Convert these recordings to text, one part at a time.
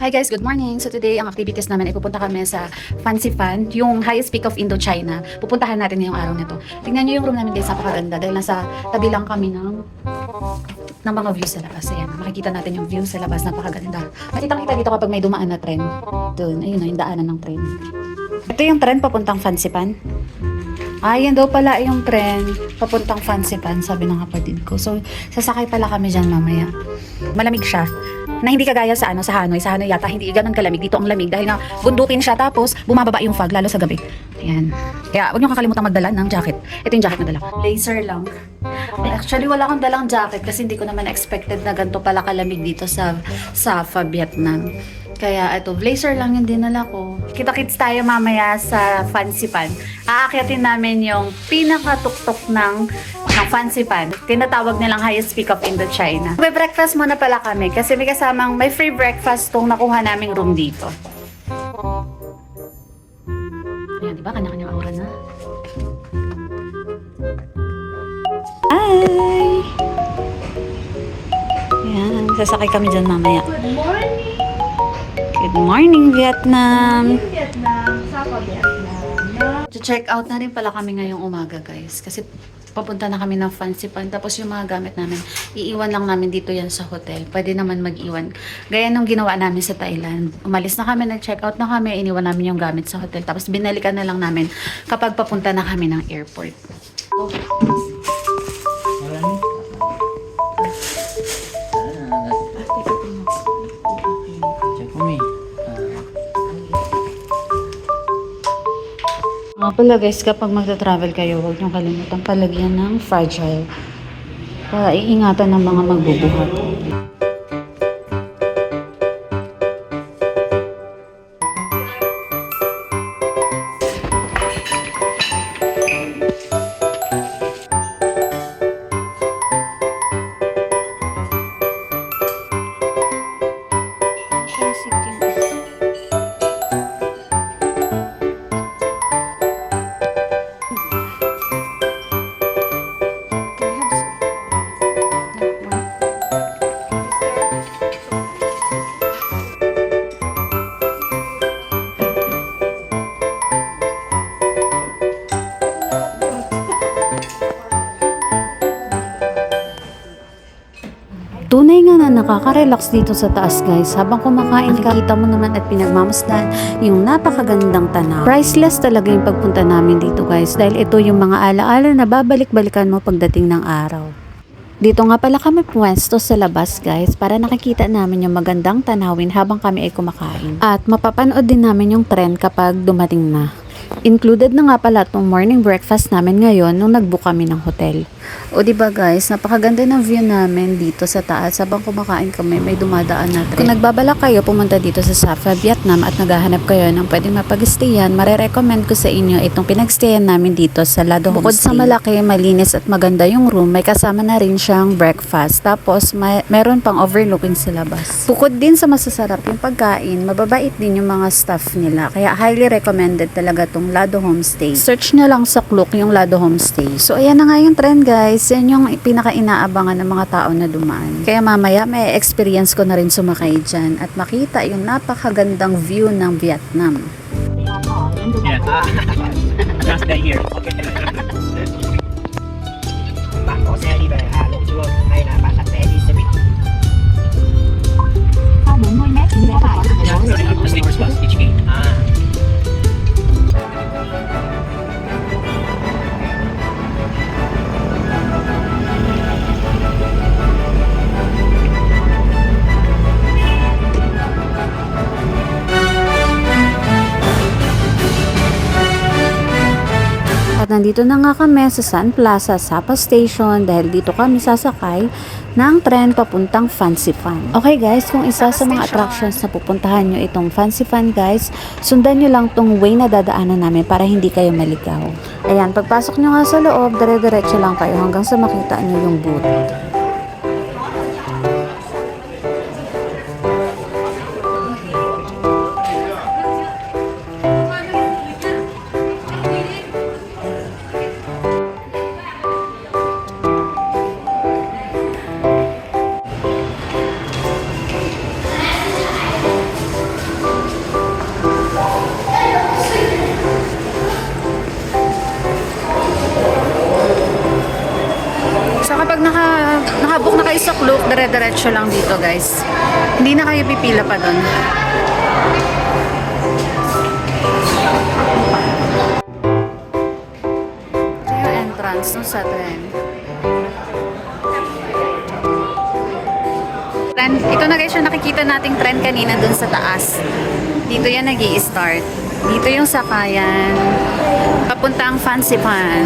Hi guys, good morning. So today, ang activities namin ay pupunta kami sa Fancy Fan, yung highest peak of Indochina. Pupuntahan natin ngayong araw na to. Tingnan nyo yung room namin guys, napakaganda dahil nasa tabi lang kami ng mga views sa labas. Ayan, makikita natin yung view sa labas, napakaganda. Makikita dito kapag may dumaan na tren. Doon, ayun na yung daanan ng tren. Ito yung tren papuntang Fancy Fan. Yan daw pala yung tren papuntang Fancy Fan, sabi ng kapatid ko. So, sasakay pala kami dyan mamaya. Malamig siya. Na hindi kagaya sa sa Hanoi. Sa Hanoi yata hindi ganun kalamig. Dito ang lamig dahil nga bundukin siya tapos bumababa yung fog lalo sa gabi. Ayan. Kaya huwag niyo kakalimutan magdala ng jacket. Ito yung jacket na dala. Laser lang. Actually wala akong dalang jacket kasi hindi ko naman expected na ganito pala kalamig dito sa Sapa, Vietnam. Kaya ito, blazer lang yung dinala ko. Kita-kits tayo mamaya sa Fancy Pan. Aakyatin namin yung pinakatuktok ng Fancy Pan. Tinatawag nilang highest peak of Indochina. May breakfast muna pala kami kasi may free breakfast tong nakuha naming room dito. Ayan, diba? Kanya-kanyang aura na. Hi! Ayan, sasakay kami dyan mamaya. Good morning! Good morning, Vietnam! Vietnam, Sapa, Vietnam. Check out na rin pala kami ngayong umaga, guys. Kasi papunta na kami ng Fancy Pan. Tapos yung mga gamit namin, iiwan lang namin dito yan sa hotel. Pwede naman mag-iwan. Gaya nung ginawa namin sa Thailand. Umalis na kami, nag-check out na kami, iniwan namin yung gamit sa hotel. Tapos binalikan na lang namin kapag papunta na kami ng airport. Mga pala guys, kapag magta-travel kayo, huwag niyong kalimutan palagyan ng fragile para iingatan ng mga magbubuhat. Tunay nga na nakaka-relax dito sa taas guys. Habang kumakain ka, kita mo naman at pinagmamasdan yung napakagandang tanaw. Priceless talaga yung pagpunta namin dito guys. Dahil ito yung mga alaala na babalik-balikan mo pagdating ng araw. Dito nga pala kami pwesto sa labas guys para nakikita namin yung magandang tanawin habang kami ay kumakain. At mapapanood din namin yung trend kapag dumating na. Included na nga pala itong morning breakfast namin ngayon nung nag-book kami ng hotel. O diba guys, napakaganda ng view namin dito sa taas. Habang kumakain kami, may dumadaan na trend. Kung nagbabalak kayo pumunta dito sa Sapa, Vietnam at naghahanap kayo ng pwedeng mapag-stayan, marirecommend ko sa inyo itong pinag-stayan namin dito sa Lado Homestay. Bukod sa malaki, malinis at maganda yung room, may kasama na rin siyang breakfast. Tapos meron pang overlooking sa labas. Bukod din sa masasarap yung pagkain, mababait din yung mga staff nila. Kaya highly recommended talaga itong Lado Homestay. Search nyo lang sa Klook yung Lado Homestay. So ayan na nga yung trend guys. Yan yung pinaka-inaabangan ng mga tao na dumaan. Kaya mamaya may experience ko na rin sumakay dyan at makita yung napakagandang view ng Vietnam. Yeah. Just stay here. Okay. Bạn có xe đi về Hà Nội chưa? Hay là bạn đặt vé đi xe buýt? Sau 40 mét thì rẽ phải. The sleepers bus each gate. At nandito na nga kami sa Sun Plaza, Sapa Station dahil dito kami sasakay ng tren papuntang Fancy Fan. Okay guys, kung isa sa mga attractions na pupuntahan nyo itong Fancy Fan guys, sundan nyo lang tong way na dadaanan namin para hindi kayo maligaw. Ayan, pagpasok nyo nga sa loob, dire-diretso lang kayo hanggang sa makita nyo yung booth. pag nakabook na kayo sa Klook, dire-diretso lang dito guys. Hindi na kayo pipila pa doon. Ito yung entrance no, sa tren. Ito na guys yung nakikita nating tren kanina dun sa taas. Dito yan nag-i-start. Dito yung sakayan. Papunta ang Fancy Pan.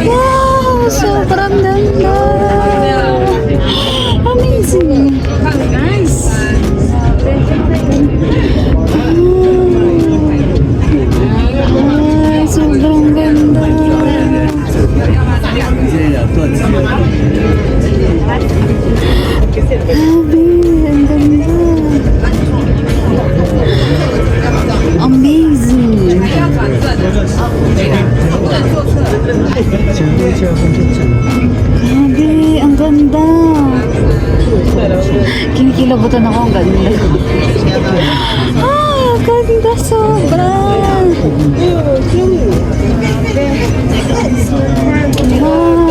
Wow! Sobrang ganda! Amazing! Nice! Ay, sobrang ganda! Grabe, ang ganda! Amazing! Grabe, ang ganda! Kinikilabutan ako, ang ganda. Ah, ang ganda sobra! Wow!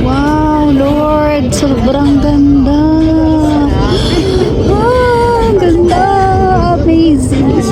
Wow, Lord! Sobrang ganda! Wow, ang ganda! Amazing!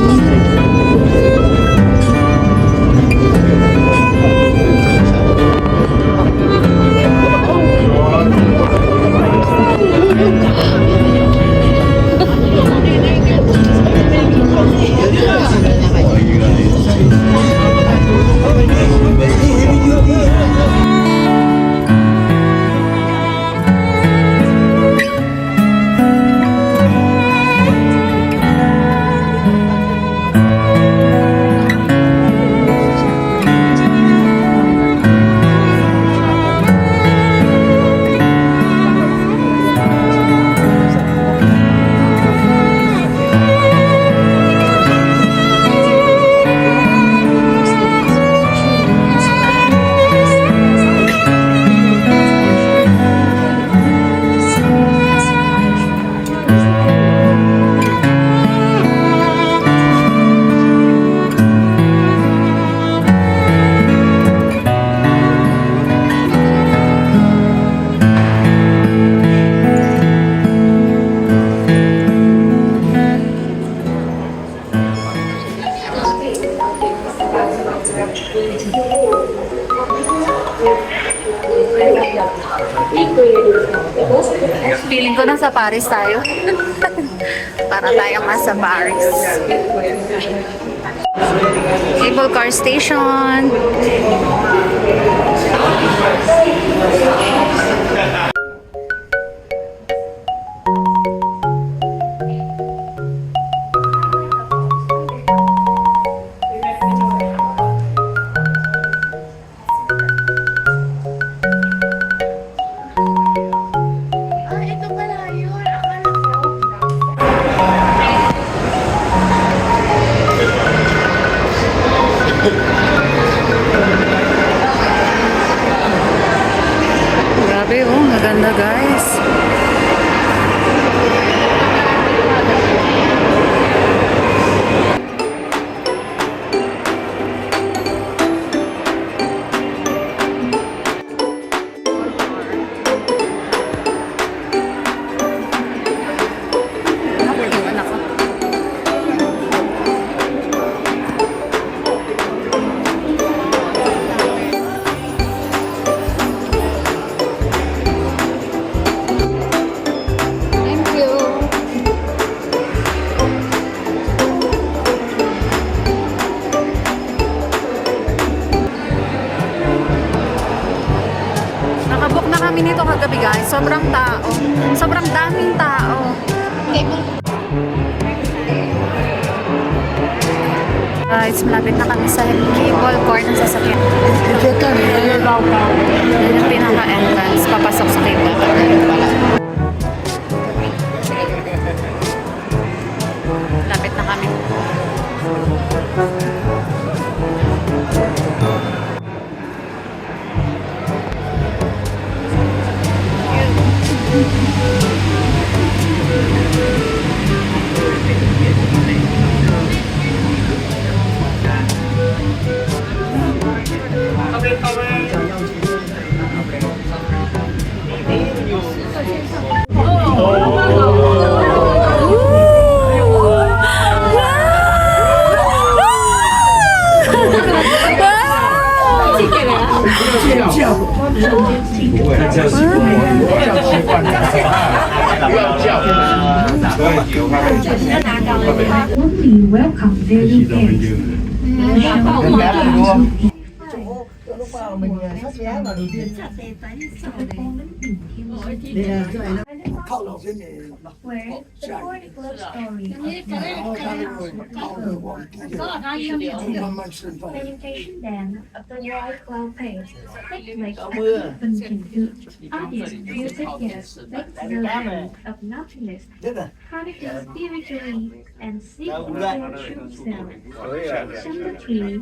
Feeling ko nasa Paris tayo. Para tayong nasa Paris. Cable car station. Ito pala yun. Akala ko. Grabe oh, maganda guys. Nakaiwan ako. Thank you. Nakabook na kami nito kagabi guys. Sobrang tao. Sobrang daming tao. Guys, malapit na kami sa cable car ng sasakyan. Yan yung pinaka-entrance. Papasok sa cable car. Lapit na kami. Only welcome very guests. Where the 40 Club story meditation then of the White Cloud Page takes place open to audience music guests makes the land of nothingness chronicles spiritually and seek their true self. Number 3.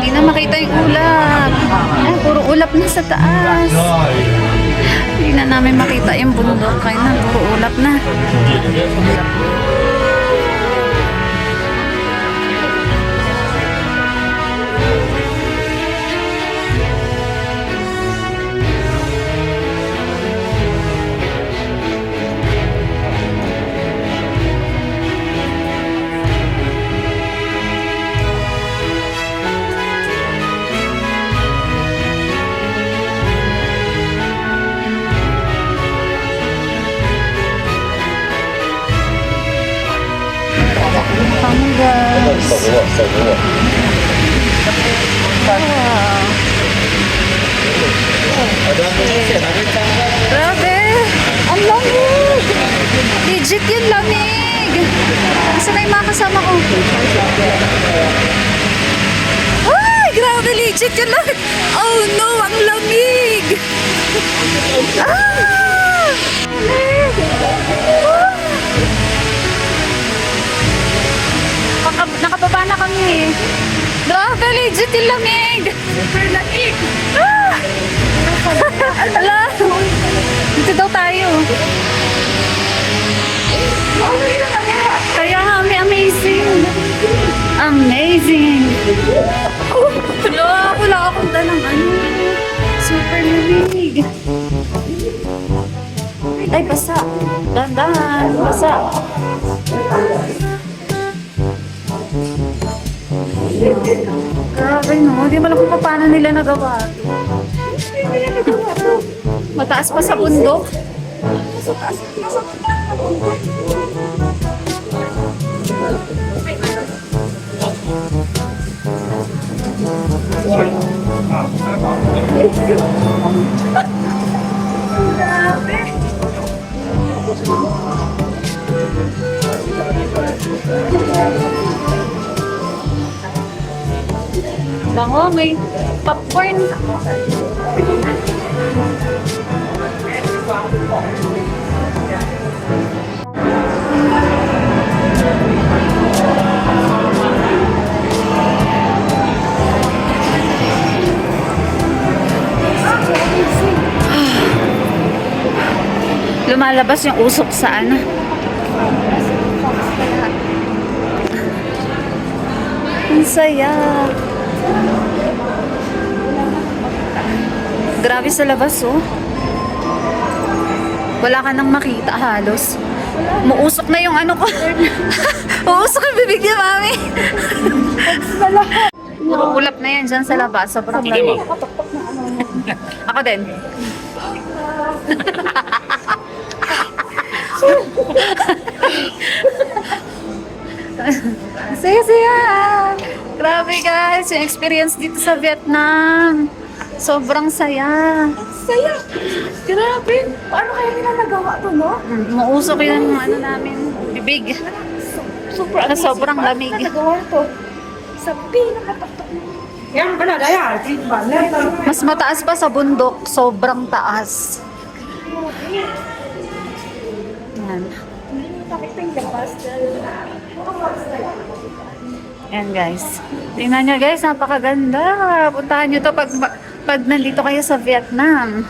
Hindi na makita yung ulap. Ay, puro ulap na sa taas. Hindi na namin makita yung bundok. Kaya na, puro ulap na. Guys. Grabe! Ang lamig! Legit yung lamig! Kasi may mga kasama ko. legit yun lang. Oh no, ang lamig! Ah! Nakababa na kami. Grabe, legit yung lamig! Super lamig! Ah! Ala! Dito daw tayo. Kaya nga, amazing! Amazing! Wala akong dalang ano. Super lamig. Ay, basa. Dandan, basa. Grabe no, hindi mo alam kung paano nila nagawa. Mataas pa sa bundok. Bango, may popcorn. Lumalabas yung usok sa ano. Ang saya. Grabe sa labas, oh. Wala ka nang makita halos. Muusok na yung ano ko. Uusok yung bibig niya, mami. Ulap na yan dyan sa labas. Sobrang lamig. Ako din. Saya-saya. Grabe guys, yung experience dito sa Vietnam. Sobrang saya. Saya! Grabe! Paano kaya nila nagawa to, no? Mausok yung ano namin, bibig. Super amazing. Sobrang lamig. Paano nagawa to? Sa pinakataktak na. Yan ba na, Daya? Mas mataas pa sa bundok, sobrang taas. Yan. Hindi mo nakita yung labas dahil Yan guys. Tingnan nyo guys, napakaganda. Puntahan nyo to pag nandito kayo sa Vietnam.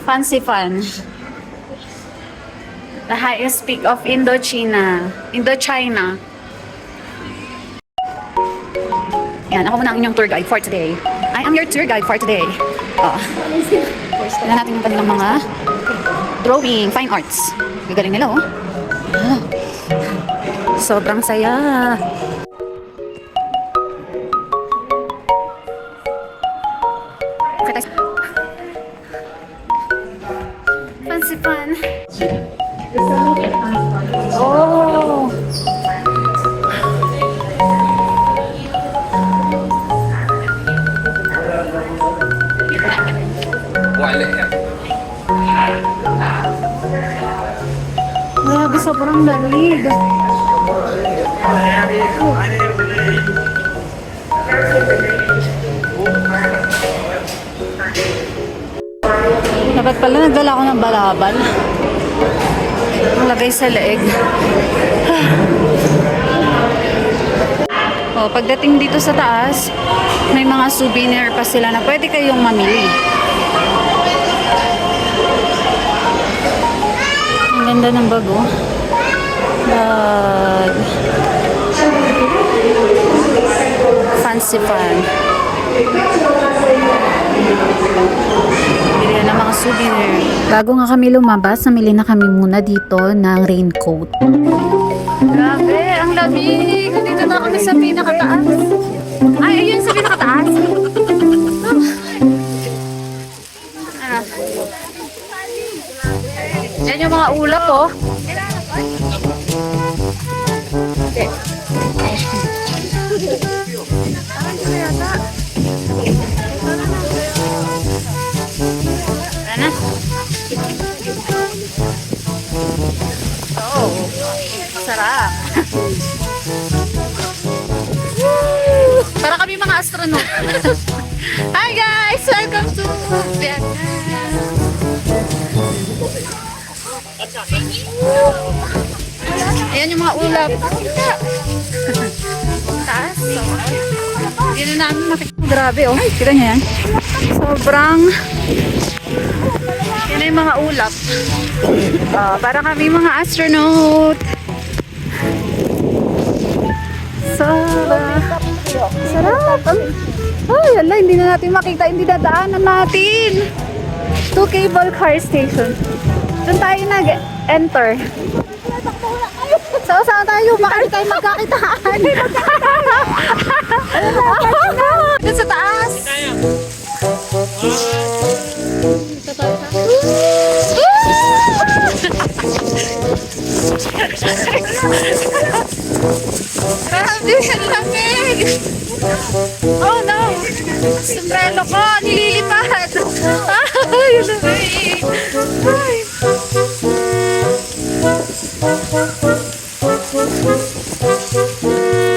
Fancy Fun. The highest peak of Indochina. Yan, ako muna ang inyong tour guide for today. I am your tour guide for today. Tingnan natin yung kanilang mga drawing, fine arts. Gagaling nila, oh. Ah. Sobrang saya. Okay, guys. Fancy fun. Oh. Grabe, sobrang lamig. Dapat pala nagdala ako ng balabal. Nalagay sa leeg. Oh, pagdating dito sa taas, may mga souvenir pa sila na pwede kayong mamili. Ang ganda ng bago. Bag. Fancy Fun. Bili na ng mga souvenir. Bago nga kami lumabas, namili na kami muna dito ng raincoat. Grabe, ang lamig. Dito na kami sa pinakataas. Ay, ayun sa pinakataas. Ah. Yan yung mga ulap, oh. Ano? Oh, sarap. Para kami yung mga astronaut. Hi guys! Welcome to Vietnam. Ayan yung mga ulap. Taas. Hindi na namin makikita. Grabe oh. Kita niyo yan? Sobrang... Yan na yung mga ulap. Para kami mga astronaut. Sarap. Sarap. Ay, ala, hindi na natin makita. Hindi dadaanan natin. 2 cable car station. Doon tayo nag-enter. Saan tayo? Baka hindi tayo magkakitaan. Doon sa taas. Grabe, ang lamig. Oh no! Sombrero ko, nililipad. Ay, ang lamig. Ay.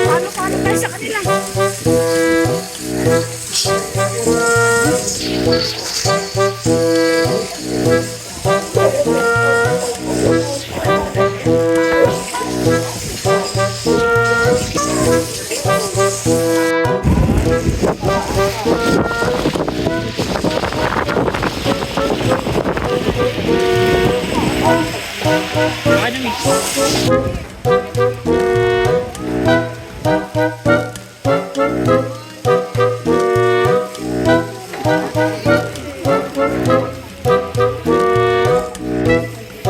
Paano tayo sa kanila?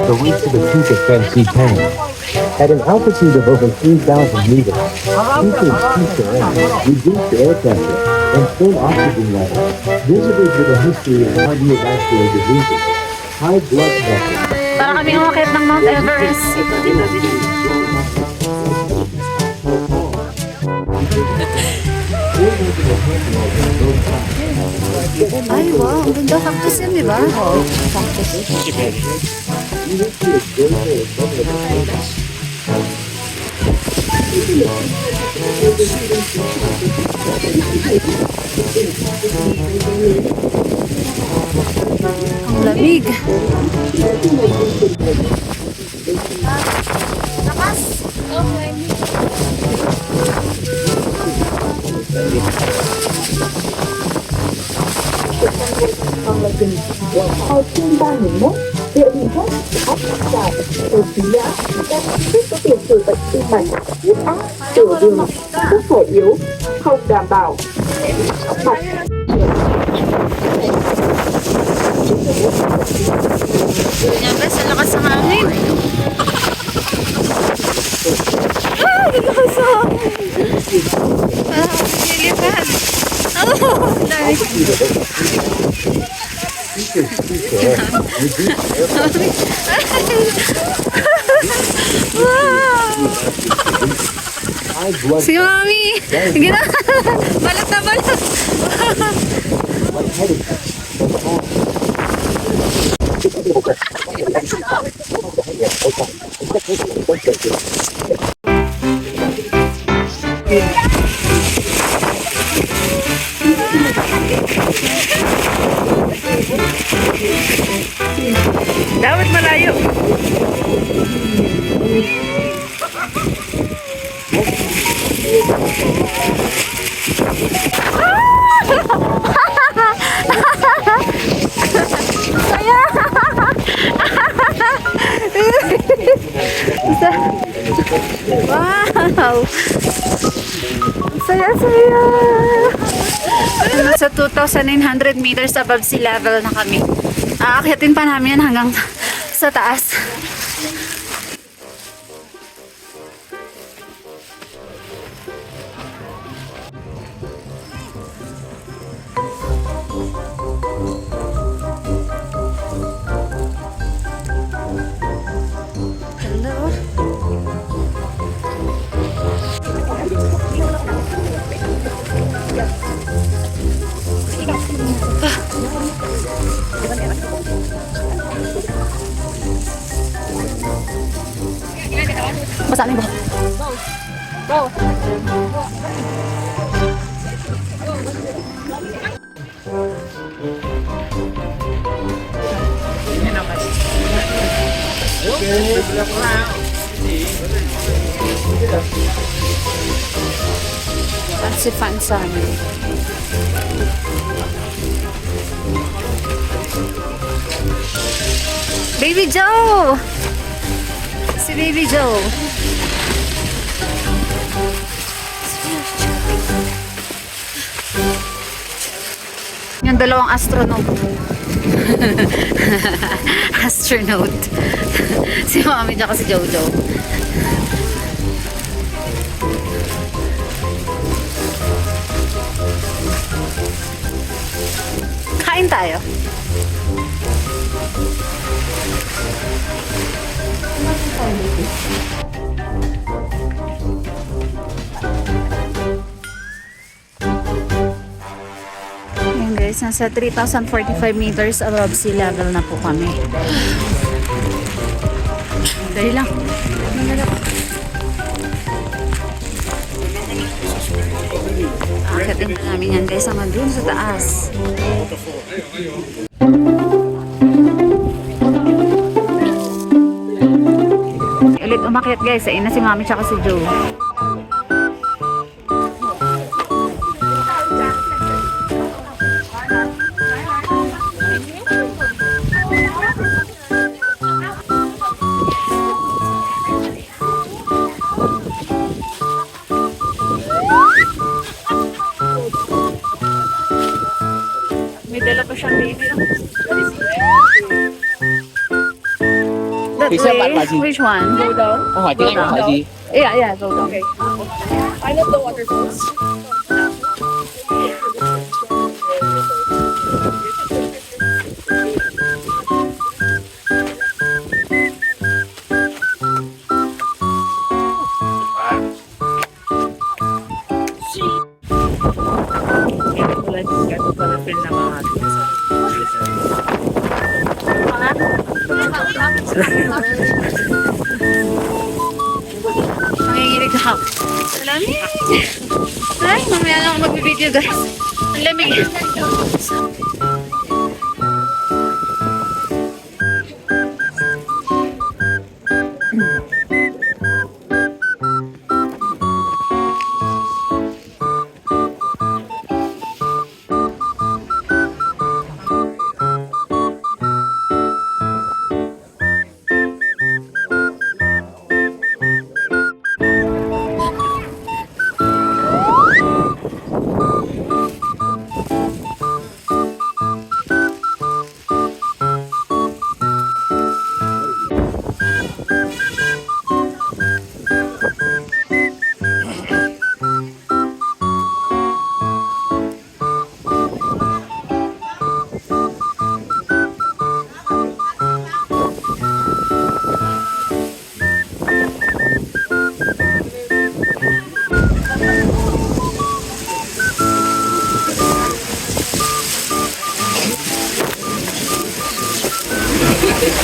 The reach to the peak of Fancy Canyon. At an altitude of over 3,000 meters, features peak terrain, reduced air pressure, and full oxygen levels. Visitors with a history of cardiovascular diseases, high blood pressure, Para kami umakit ng Mount Everest. Ay, wow. Ang ganda. Cactus yan, di ba? Oo. Cactus. Ang lamig. Lakas. Ở trên 31, địa vị thấp, áp dài, ở phía áp, các thiết có tiền sử bệnh tim mạch, huyết áp, tiểu đường, sức khỏe yếu, không đảm bảo, sẽ bị chóng mặt. Yan ba, sa lakas ng hangin. Ah, lakas ng hangin. Ah, nilipad. Oh, dami. Wow! Si Mami! Balat na balat! Dapat malayo. Wow! Saya-saya! Sa 2,900 meters above sea level na kami. Aakyatin pa namin yan hanggang sa taas. Hello? Basa na yung buhok. Go! At si fan sa amin. Baby Joe! Si Baby Joe. Yung dalawang astronaut. Astronaut. Si Mami tsaka si Jojo. Kain tayo. Ayan guys, nasa 3,045 meters above sea level na po kami. Dali lang. Akitin na namin yan guys hanggang dun sa taas. Ulit umakyat guys, ayun na si Mami tsaka si Joe. May dala pa siyang baby. That Thì sao bạn way, là gì? which one? Câu hỏi tiếng Anh của hỏi gì? Yeah, yeah, go down. I love the waterfalls. Nanginginig ako. Lamig! Ay, mamaya na ako magbibideo guys. Ang lamig.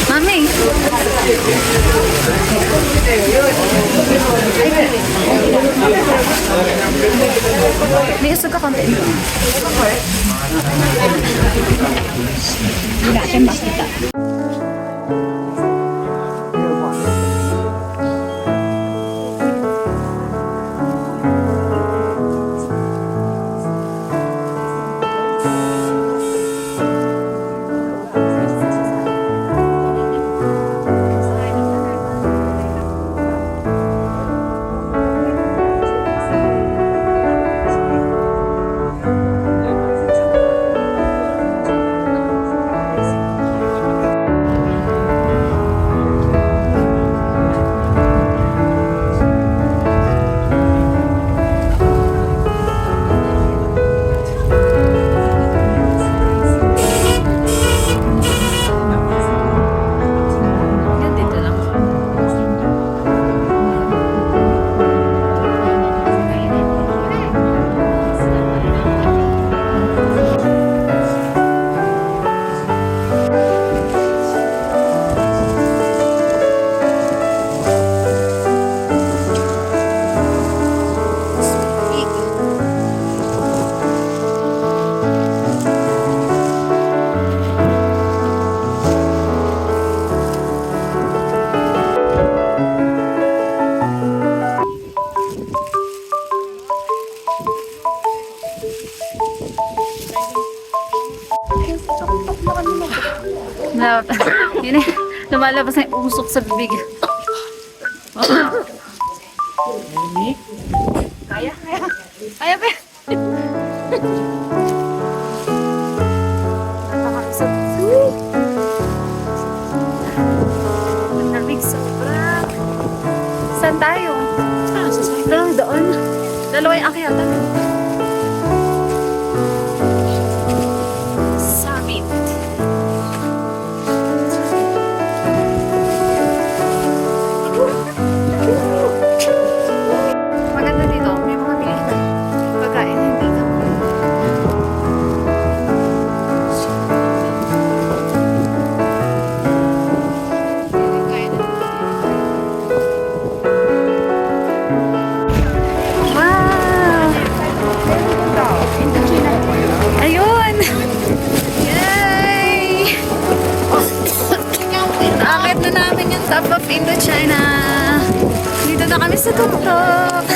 Mami! May usog ka konti. Hindi natin makita. Yun eh. Lumalabas na yung usok sa bibig. Kaya pa. Ang lamig sobra. Saan tayo? Doon. Dalawa yung akyatan. Summit. Maganda dito. May mga bilihan. Pagkain dito. Wow! Ayun! Yay! Nakakit na namin yung top of Indochina. Dito na kami sa tuktok.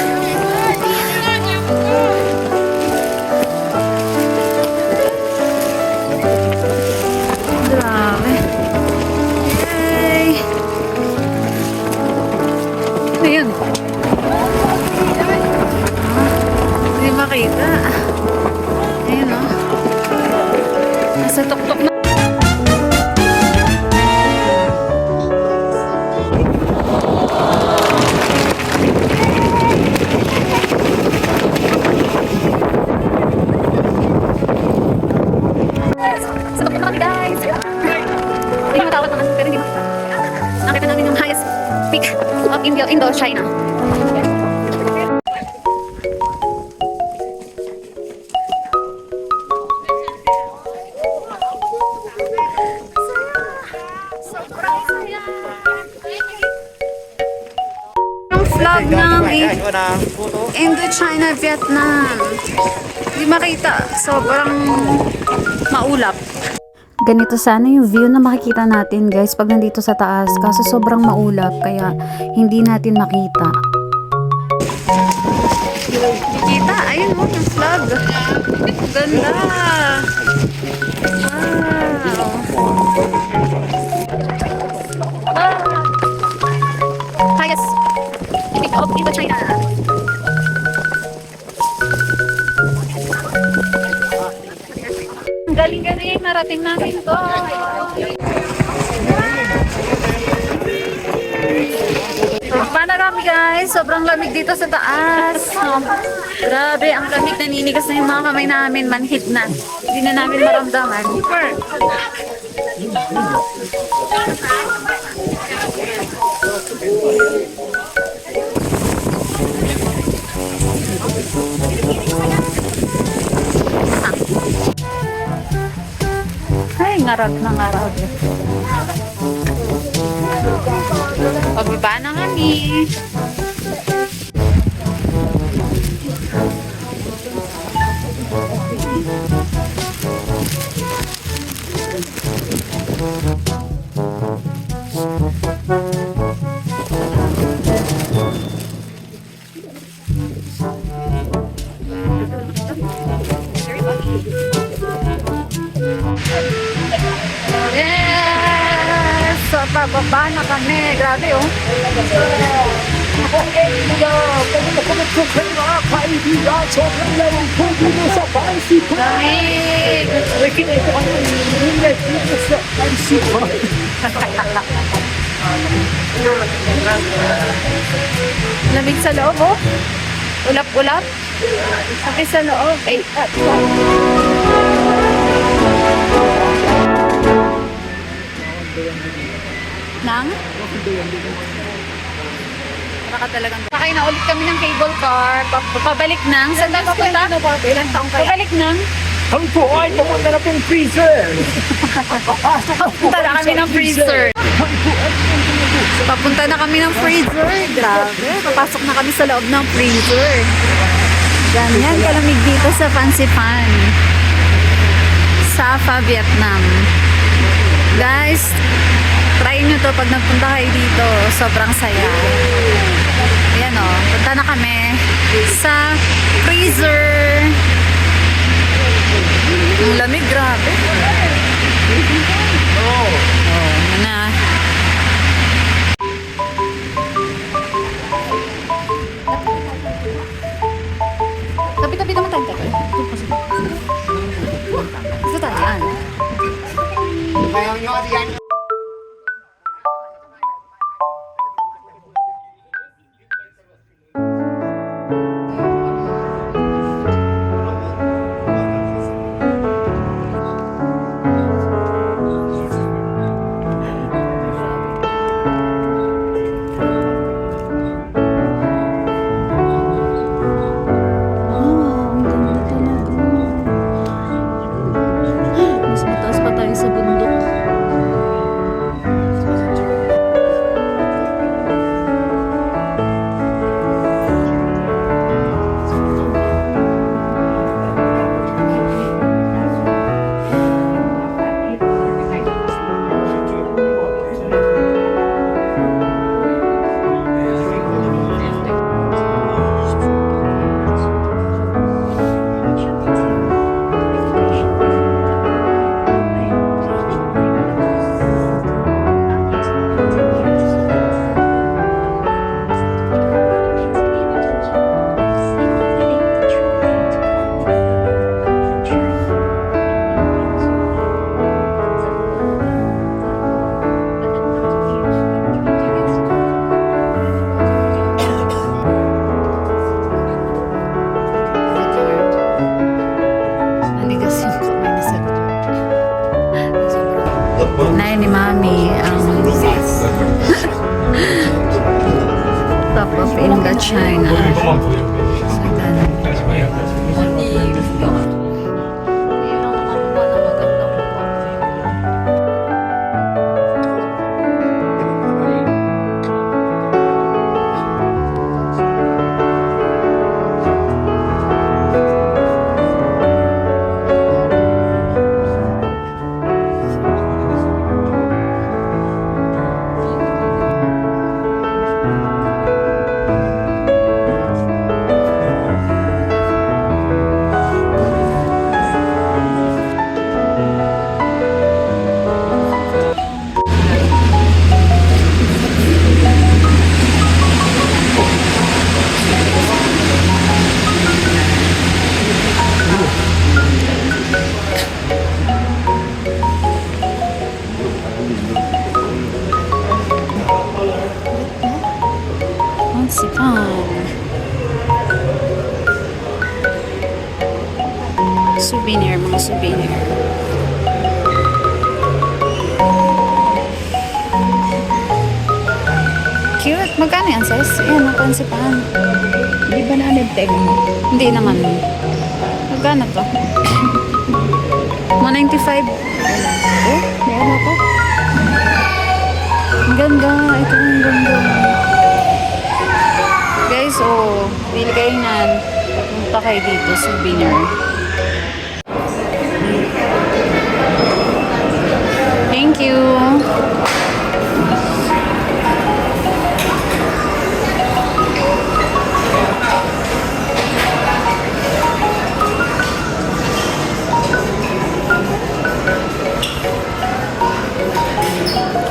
Grabe. Yay! Ano yun? Hindi makita. Ayun o. Nasa tuktok na. Sa tuktok na kami, guys. Hindi matawad naman, pero hindi makita. Nakita namin yung highest peak of Indochina. Yung flag ng Indochina, Vietnam. Hindi makita. Sobrang maulap. Ganito sana yung view na makikita natin guys pag nandito sa taas. Kaso sobrang maulap kaya hindi natin makita. Kita, ayun mo yung flag. Ganda. Wow. Highest peak of Indochina. Ang galing-galing, narating namin to. Paano kami guys? Sobrang lamig dito sa taas. Grabe, ang lamig, naninigas na yung mga kamay namin, manhid na. Hindi na namin maramdaman. Ay, ngarag na ngarag. Pababa na kami. Yes! So, pababa na kami. Grabe, oh. Lamig sa loob, oh. Ulap-ulap. Sakit sa loob. Ay, Nang? Baka talagang... Sakay na ulit kami ng cable car. Pabalik nang. Saan tayo papunta? Ilang taong kaya? Pabalik nang. Kami po ay papunta na pong freezer. Papunta na kami ng freezer. Papunta na kami ng freezer. Grabe. Papasok na kami sa loob ng freezer. Ganyan kalamig dito sa Fancy Fan. Sapa, Vietnam. Guys, try nyo to pag nagpunta kayo dito. Sobrang saya. Ayan o. Punta na kami sa freezer. Ang lamig, grabe. Nay ni Mami ang top of Indochina. So, ganun. Sipan. Souvenir, mga souvenir. Cute. Magkano yan, sis? Ayan, ang pansipan. Di ba na-tag mo? Hindi naman. Magkano to? 195. Meron ako. Ang ganda. Ito ang ganda. Guys, bili kayo nan. Punta kayo dito, souvenir. Thank you.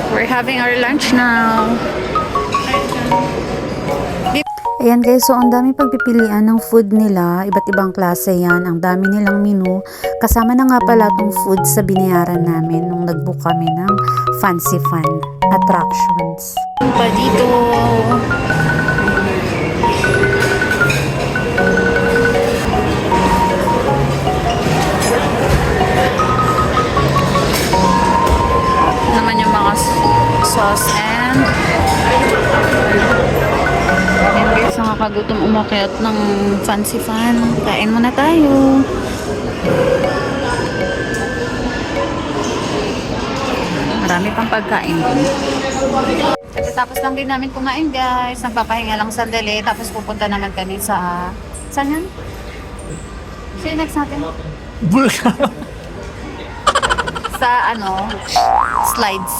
We're having our lunch now. Ayan guys, so ang dami pagpipilian ng food nila, iba't ibang klase yan, ang dami nilang menu. Kasama na nga pala itong food sa binayaran namin nung nag-book kami ng Fancy Fun attractions. Pa dito. Naman yung mga sauce and guys, nakakagutom umakyat ng Fancy Fun. Kain muna tayo. Marami pang pagkain dun. Tapos lang din namin kumain guys. Nagpapahinga lang sandali. Tapos pupunta naman kami sa... Saan yan? Sino next natin? sa slides.